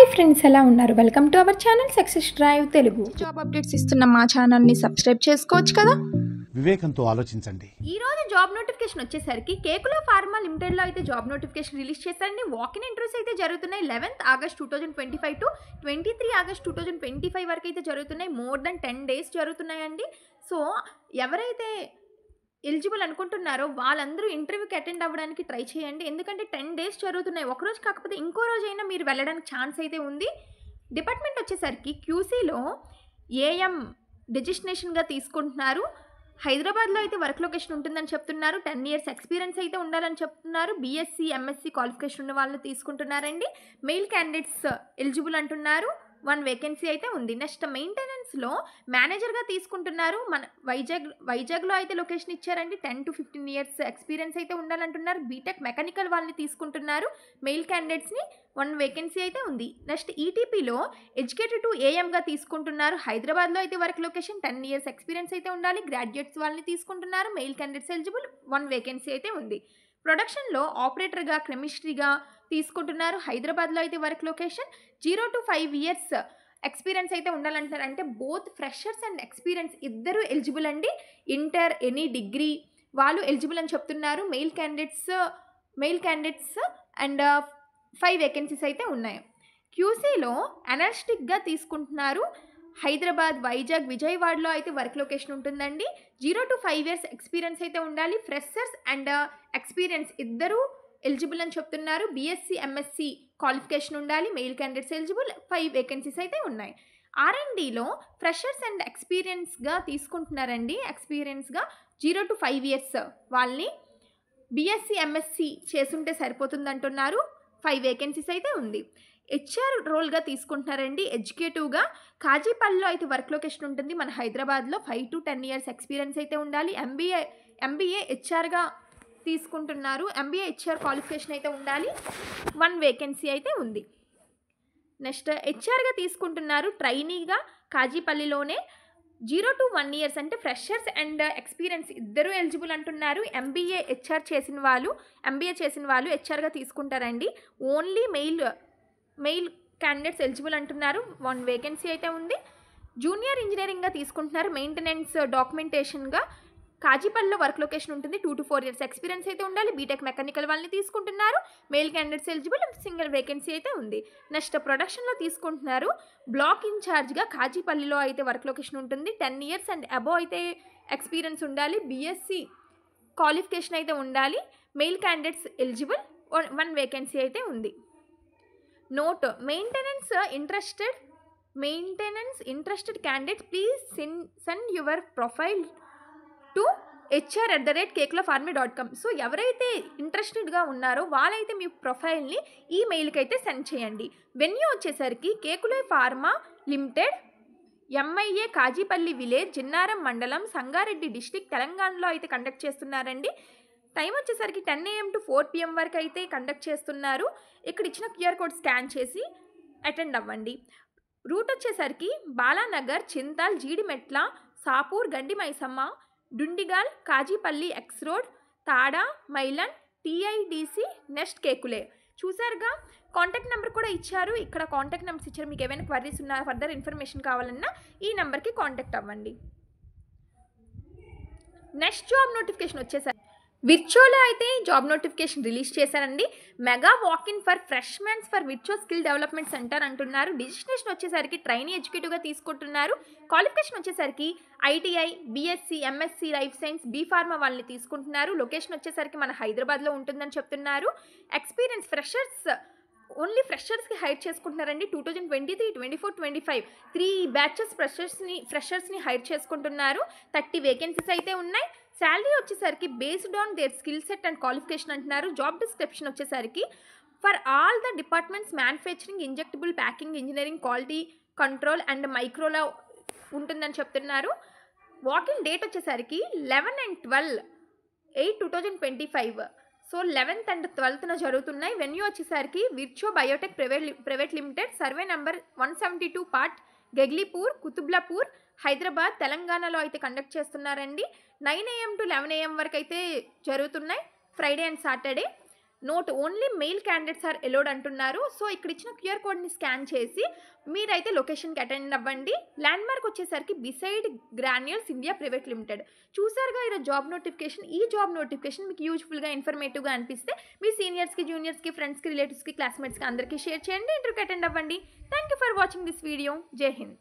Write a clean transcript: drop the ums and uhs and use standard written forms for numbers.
Hi friends, ఎలా ఉన్నారు? Welcome to our channel success drive Telugu. Job updates ఇస్తున్న మా ఛానల్ని సబ్స్క్రైబ్ చేసుకోవచ్చు కదా. వివేకంతో ఆలోచించండి. ఈ రోజు జాబ్ నోటిఫికేషన్ వచ్చేసరికి కేకులా ఫార్మా లిమిటెడ్లో అయితే జాబ్ నోటిఫికేషన్ రిలీజ్ చేశారండి. వాకిన్ ఇంటర్వ్యూస్ అయితే జరుగుతున్నాయి. 11th August 2025 టు 23 August 2025 వరకు అయితే జరుగుతున్నాయి. మోర్ దెన్ 10 days జరుగుతున్నాయండి. సో ఎవరైతే ఎలిజిబుల్ అనుకుంటున్నారో వాళ్ళందరూ ఇంటర్వ్యూకి అటెండ్ అవ్వడానికి ట్రై చేయండి. ఎందుకంటే 10 days జరుగుతున్నాయి. ఒకరోజు కాకపోతే ఇంకో రోజైనా మీరు వెళ్ళడానికి ఛాన్స్ అయితే ఉంది. డిపార్ట్మెంట్ వచ్చేసరికి క్యూసీలో ఏఎం డెజిగ్నేషన్గా తీసుకుంటున్నారు. హైదరాబాద్లో అయితే వర్క్ లొకేషన్ ఉంటుందని చెప్తున్నారు. 10 years ఎక్స్పీరియన్స్ అయితే ఉండాలని చెప్తున్నారు. బీఎస్సీ ఎంఎస్సీ క్వాలిఫికేషన్ ఉన్న వాళ్ళని తీసుకుంటున్నారండి. మెయిల్ క్యాండిడేట్స్ ఎలిజిబుల్ అంటున్నారు. 1 వేకెన్సీ అయితే ఉంది. నెక్స్ట్ మెయింటెనెన్స్లో మేనేజర్గా తీసుకుంటున్నారు. మన వైజాగ్లో అయితే లొకేషన్ ఇచ్చారండి. 10 to 15 years ఎక్స్పీరియన్స్ అయితే ఉండాలంటున్నారు. బీటెక్ మెకానికల్ వాళ్ళని తీసుకుంటున్నారు. మెయిల్ క్యాండిడేట్స్ని 1 వేకెన్సీ అయితే ఉంది. నెక్స్ట్ ఈటీపీలో ఎడ్యుకేటెడ్ టు ఏఎంగా తీసుకుంటున్నారు. హైదరాబాద్లో అయితే వర్క్ లొకేషన్ 10 years ఎక్స్పీరియన్స్ అయితే ఉండాలి. గ్రాడ్యుయేట్స్ వాళ్ళని తీసుకుంటున్నారు. Mail candidates eligible. 1 వేకెన్సీ అయితే ఉంది. ప్రొడక్షన్లో ఆపరేటర్గా కెమిస్ట్రీగా తీసుకుంటున్నారు. హైదరాబాద్లో అయితే work location 0 to 5 years experience అయితే ఉండాలంటారు. అంటే బోత్ ఫ్రెషర్స్ అండ్ ఎక్స్పీరియన్స్ ఇద్దరు ఎలిజిబుల్ అండి. ఇంటర్ ఎనీ డిగ్రీ వాళ్ళు ఎలిజిబుల్ అని చెప్తున్నారు. మెయిల్ క్యాండిడేట్స్ అండ్ 5 వేకెన్సీస్ అయితే ఉన్నాయి. క్యూసీలో అనలిస్టిక్గా తీసుకుంటున్నారు. హైదరాబాద్, వైజాగ్, విజయవాడలో అయితే వర్క్ లొకేషన్ ఉంటుందండి. 0 to 5 years ఎక్స్పీరియన్స్ అయితే ఉండాలి. ఫ్రెషర్స్ అండ్ ఎక్స్పీరియన్స్ ఇద్దరు ఎలిజిబుల్ అని చెప్తున్నారు. బీఎస్సీ ఎంఎస్సీ క్వాలిఫికేషన్ ఉండాలి. Mail candidates eligible. 5 వేకెన్సీస్ అయితే ఉన్నాయి. ఆర్ఎండ్లో ఫ్రెషర్స్ అండ్ ఎక్స్పీరియన్స్గా తీసుకుంటున్నారండి. ఎక్స్పీరియన్స్గా 0 to 5 years వాళ్ళని బీఎస్సీ ఎంఎస్సీ చేసుంటే సరిపోతుంది అంటున్నారు. 5 వేకెన్సీస్ అయితే ఉంది. హెచ్ఆర్ రోల్గా తీసుకుంటున్నారండి. ఎడ్యుకేటివ్గా కాజీపల్లిలో అయితే వర్క్ లొకేషన్ ఉంటుంది. మన హైదరాబాద్లో 5 to 10 years ఎక్స్పీరియన్స్ అయితే ఉండాలి. ఎంబీఏ హెచ్ఆర్గా తీసుకుంటున్నారు. ఎంబీఏ హెచ్ఆర్ క్వాలిఫికేషన్ అయితే ఉండాలి. 1 వేకెన్సీ అయితే ఉంది. నెక్స్ట్ హెచ్ఆర్గా తీసుకుంటున్నారు. ట్రైనీగా కాజీపల్లిలోనే 0 to 1 years అంటే ఫ్రెషర్స్ అండ్ ఎక్స్పీరియన్స్ ఇద్దరు ఎలిజిబుల్ అంటున్నారు. ఎంబీఏ చేసిన వాళ్ళు హెచ్ఆర్గా తీసుకుంటారండి. ఓన్లీ మెయిల్ క్యాండిడేట్స్ ఎలిజిబుల్ అంటున్నారు. 1 వేకెన్సీ అయితే ఉంది. జూనియర్ ఇంజనీరింగ్గా తీసుకుంటున్నారు. మెయింటెనెన్స్ డాక్యుమెంటేషన్గా కాజీపల్లిలో వర్క్ లొకేషన్ ఉంటుంది. 2 to 4 years ఎక్స్పీరియన్స్ అయితే ఉండాలి. బీటెక్ మెకానికల్ వాళ్ళని తీసుకుంటున్నారు. Mail candidates eligible. Single vacancy అయితే ఉంది. నెక్స్ట్ ప్రొడక్షన్లో తీసుకుంటున్నారు. బ్లాక్ ఇన్ఛార్జ్గా కాజీపల్లిలో అయితే వర్క్ లొకేషన్ ఉంటుంది. 10 years అండ్ అబోవ్ అయితే ఎక్స్పీరియన్స్ ఉండాలి. బీఎస్సీ క్వాలిఫికేషన్ అయితే ఉండాలి. Mail candidates eligible. 1 వేకెన్సీ అయితే ఉంది. Note: maintenance interested candidates please send your profile to hr@kekulapharma.com. So ఎవరైతే ఇంట్రెస్టెడ్గా ఉన్నారో వాళ్ళైతే మీ ప్రొఫైల్ని ఈ మెయిల్కి అయితే సెండ్ చేయండి. వెన్యూ వచ్చేసరికి Kekule pharma limited, MIA, Kazipally village, Jinnaram మండలం, సంగారెడ్డి డిస్టిక్, తెలంగాణలో అయితే కండక్ట్ చేస్తున్నారండి. టైం వచ్చేసరికి 10 AM to 4 PM వరకు అయితే కండక్ట్ చేస్తున్నారు. ఇక్కడ ఇచ్చిన క్యూఆర్ కోడ్ స్కాన్ చేసి అటెండ్ అవ్వండి. రూట్ వచ్చేసరికి బాలానగర్, చింతాల్, జీడిమెట్ల, సాపూర్, గండి మైసమ్మ, డుండిగాల్, కాజీపల్లి, ఎక్స్ రోడ్, తాడా, మైలన్, టీఐడిసి, నెక్స్ట్ కేకులే. చూసారుగా, కాంటాక్ట్ నెంబర్ కూడా ఇచ్చారు. ఇక్కడ కాంటాక్ట్ నెంబర్స్ ఇచ్చారు. మీకు ఏమైనా క్వరీస్ ఉన్నా, ఫర్దర్ ఇన్ఫర్మేషన్ కావాలన్నా ఈ నెంబర్కి కాంటాక్ట్ అవ్వండి. నెక్స్ట్ జాబ్ నోటిఫికేషన్ వచ్చేసరికి విర్చువలో అయితే జాబ్ నోటిఫికేషన్ రిలీజ్ చేశారండి. Mega walk in for freshmens for Virchow skill development centre అంటున్నారు. డిజిగ్నేషన్ వచ్చేసరికి ట్రైనీ ఎడ్యుకేటివ్గా తీసుకుంటున్నారు. క్వాలిఫికేషన్ వచ్చేసరికి ITI, BSc, MSc, life science, B pharma వాళ్ళని తీసుకుంటున్నారు. లొకేషన్ వచ్చేసరికి మన హైదరాబాద్లో ఉంటుందని చెప్తున్నారు. ఎక్స్పీరియన్స్ ఓన్లీ ఫ్రెషర్స్కి హైర్ చేసుకుంటున్నారండి. 2023, 24, 25 3 batches ఫ్రెషర్స్ని హైర్ చేసుకుంటున్నారు. 30 వేకెన్సీస్ అయితే ఉన్నాయి. శాలరీ వచ్చేసరికి based on their skill set and qualification అంటున్నారు. జాబ్ డిస్క్రిప్షన్ వచ్చేసరికి for all the departments manufacturing, injectable, packing, engineering, quality control and మైక్రోలో ఉంటుందని చెప్తున్నారు. వాకింగ్ డేట్ వచ్చేసరికి 11 and 12/8/2025. So 11th and 12th జరుగుతున్నాయి. వెన్యూ వచ్చేసరికి Virchow biotech private limited, survey number 172 part, Gagillapur, Qutbullapur, Hyderabad, తెలంగాణలో అయితే కండక్ట్ చేస్తున్నారండి. 9 AM to 11 AM వరకు అయితే జరుగుతున్నాయి. Friday and Saturday. Note only male candidates are allowed అంటున్నారు. సో ఇక్కడ ఇచ్చిన క్యూఆర్ కోడ్ని స్కాన్ చేసి మీరైతే లొకేషన్కి అటెండ్ అవ్వండి. ల్యాండ్ మార్క్ వచ్చేసరికి beside granules India private limited. చూసారుగా ఈరోజు జాబ్ నోటిఫికేషన్. ఈ జాబ్ నోటిఫికేషన్ మీకు యూజ్ఫుల్గా ఇన్ఫర్మేటివ్గా అనిపిస్తే మీ సీనియర్స్కి, జూనియర్స్కి, ఫ్రెండ్స్కి, రిలేటివ్స్కి, క్లాస్మేట్స్కి అందరికీ షేర్ చేయండి. ఇంటర్వ్యూకి అటెండ్ అవ్వండి. Thank you for watching this video. జై హింద్.